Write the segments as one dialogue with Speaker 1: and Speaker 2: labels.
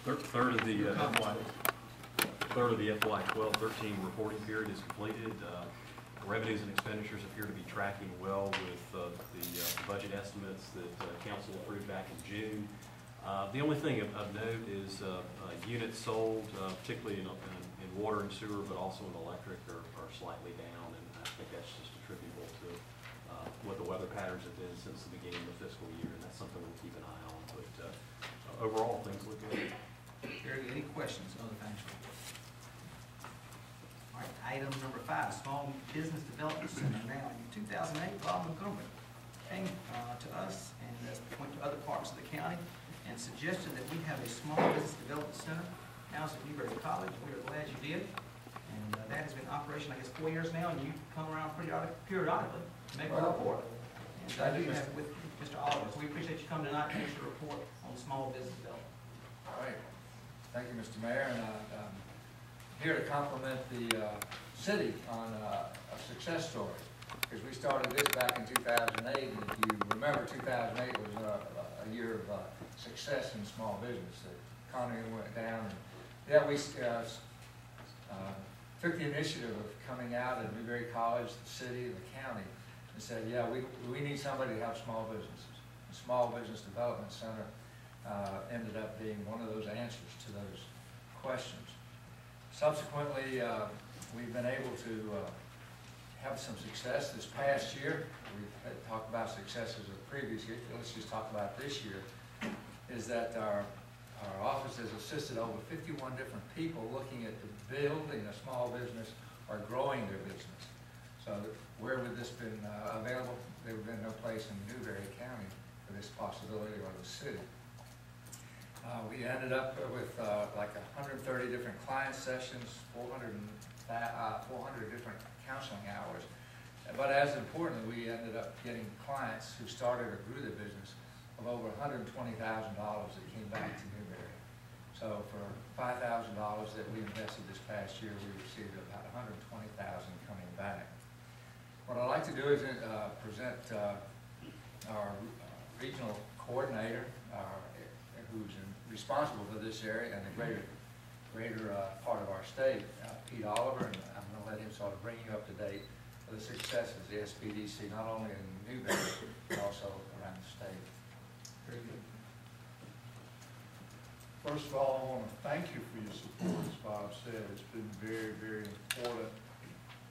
Speaker 1: third of the FY 12-13 reporting period is completed. Revenues and expenditures appear to be tracking well with the budget estimates that council approved back in June. The only thing of note is units sold, particularly in water and sewer, but also in electric, are slightly down, and I think that's just attributable to what the weather patterns have been since the beginning of the fiscal year, and that's something we'll keep an eye on. But overall, things look good.
Speaker 2: Very good. Any questions on the financial report? All right, item number 5, Small Business Development Center. Now, in 2008, Bob Montgomery came to us and went to other parts of the county and suggested that we have a Small Business Development Center housed at Newberry College. We are glad you did. And that has been in operation, I guess, 4 years now, and you come around periodically to make a report. And I do have with Mr. Oliver. So we appreciate you coming tonight to make your report on small business development.
Speaker 3: All right. Thank you, Mr. Mayor. And I'm here to compliment the city on a success story, because we started this back in 2008, and if you remember, 2008 was a year of success in small business. The economy went down, and yeah, we took the initiative of coming out at Newberry College, the city, the county, and said, yeah, we need somebody to help small businesses. The Small Business Development Center ended up being one of those answers to those questions. Subsequently, we've been able to have some success this past year. We've talked about successes of previous years. Let's just talk about this year. Is that our office has assisted over 51 different people looking at the building a small business or growing their business. So where would this been available? There would have been no place in Newberry County for this possibility, or the city. We ended up with like 130 different client sessions, 400 different counseling hours. But as importantly, we ended up getting clients who started or grew their business of over $120,000 that came back to Newberry. So for $5,000 that we invested this past year, we received about $120,000 coming back. What I'd like to do is present our regional coordinator, who's responsible for this area and the greater part of our state, Pete Oliver, and I'm going to let him sort of bring you up to date for the successes of the SBDC, not only in Newberry, but also around the state.
Speaker 2: Very good.
Speaker 4: First of all, I want to thank you for your support. As Bob said, it's been very, very important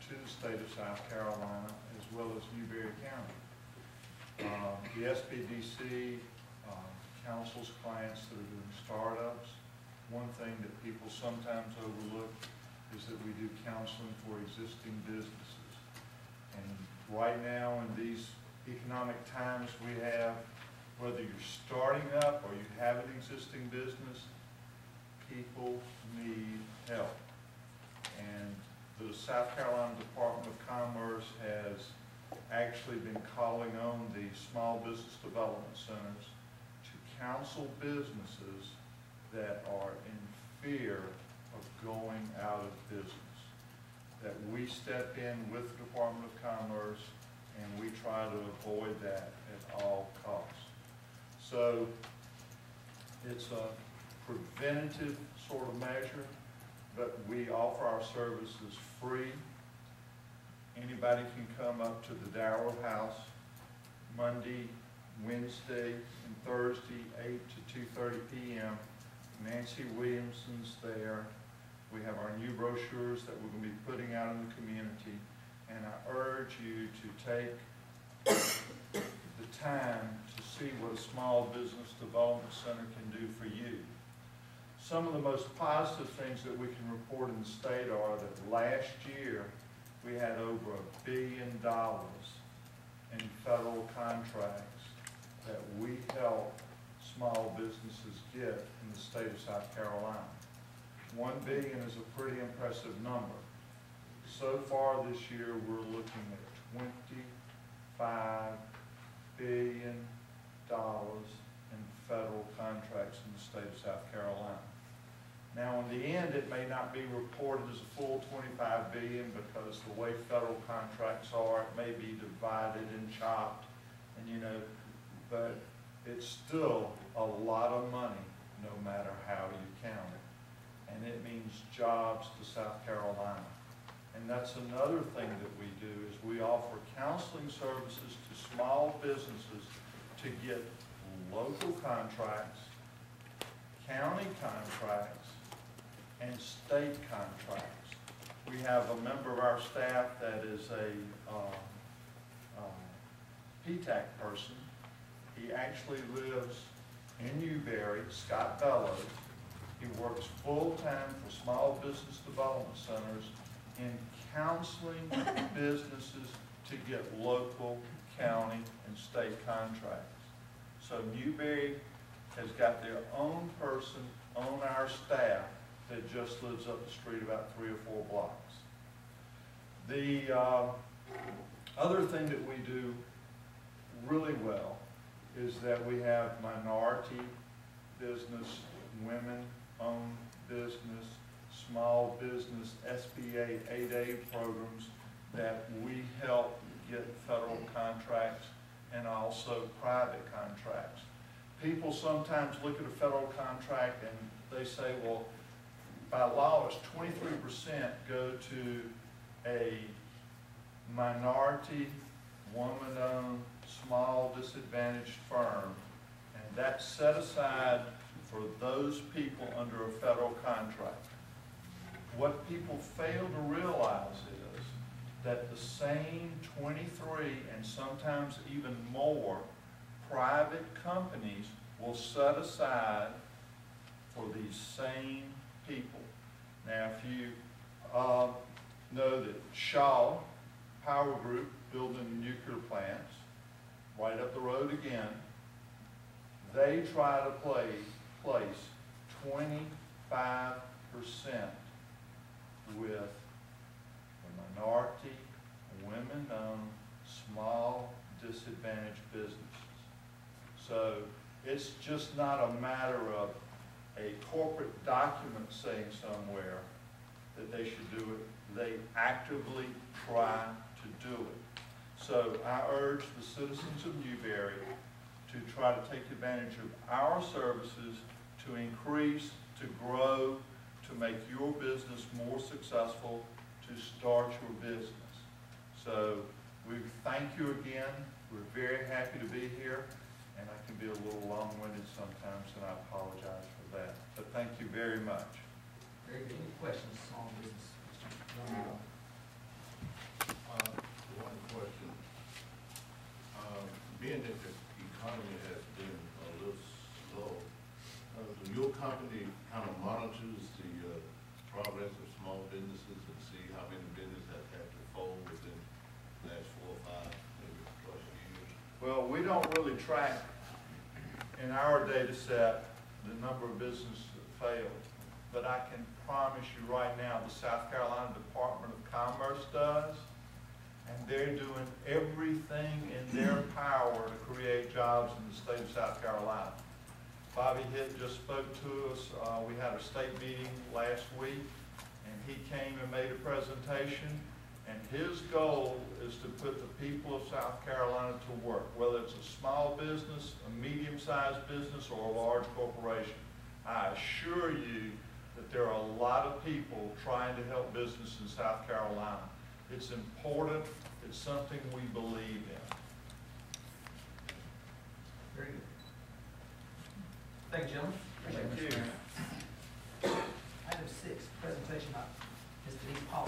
Speaker 4: to the state of South Carolina as well as Newberry County. The SBDC counsels clients that are doing startups. One thing that people sometimes overlook is that we do counseling for existing businesses. And right now in these economic times we have, whether you're starting up or you have an existing business, people need help. And the South Carolina Department of Commerce has actually been calling on the small business development centers to counsel businesses that are in fear of going out of business. That we step in with the Department of Commerce and we try to avoid that at all costs. So it's a preventative sort of measure, but we offer our services free. Anybody can come up to the Darrow House Monday, Wednesday, and Thursday, 8 to 2:30 p.m. Nancy Williamson's there. We have our new brochures that we're going to be putting out in the community, and I urge you to take the time to see what a small business development center can do for you. Some of the most positive things that we can report in the state are that last year we had over $1 billion in federal contracts that we help small businesses get in the state of South Carolina. $1 billion is a pretty impressive number. So far this year, we're looking at $25 billion in federal contracts in the state of South Carolina. Now, in the end, it may not be reported as a full $25 billion because the way federal contracts are, it may be divided and chopped, and but it's still a lot of money no matter how you count and it means jobs to South Carolina. And that's another thing that we do, is we offer counseling services to small businesses to get local contracts, county contracts, and state contracts. We have a member of our staff that is a PTAC person. He actually lives in Newberry, Scott Bellows. He works full-time for small business development centers in counseling businesses to get local, county, and state contracts. So Newberry has got their own person on our staff that just lives up the street about 3 or 4 blocks. The other thing that we do really well is that we have minority business, women-owned business, small business, SBA 8A programs that we help get federal contracts and also private contracts. People sometimes look at a federal contract and they say, well, by law, it's 23% go to a minority, woman-owned, small disadvantaged firm, and that's set aside for those people under a federal contract. What people fail to realize is that the same 23 and sometimes even more private companies will set aside for these same people. Now, if you know that Shaw Power Group building nuclear plants, right up the road again, they try to place 25% with the minority, women-owned, small, disadvantaged businesses. So it's just not a matter of a corporate document saying somewhere that they should do it. They actively try to do it. So I urge the citizens of Newberry to try to take advantage of our services to increase, to grow, to make your business more successful, to start your business. So we thank you again. We're very happy to be here, and I can be a little long-winded sometimes, and I apologize for that. But thank you very much.
Speaker 2: Very good. Any questions on business? Mr. Young?
Speaker 5: One question. Being that the economy has been a little slow, your company kind of monitors the progress of small businesses and see how many businesses have had to fold within the last 4 or 5, maybe plus years?
Speaker 4: Well, we don't really track in our data set the number of businesses that failed, but I can promise you right now the South Carolina Department of Commerce does, and they're doing everything in their power to create jobs in the state of South Carolina. Bobby Hitt just spoke to us. We had a state meeting last week, and he came and made a presentation, and his goal is to put the people of South Carolina to work, whether it's a small business, a medium-sized business, or a large corporation. I assure you that there are a lot of people trying to help business in South Carolina. It's important. It's something we believe in.
Speaker 2: Very good. Thank you, gentlemen.
Speaker 4: Thank you.
Speaker 2: Item 6, presentation by Ms. Denise Paul.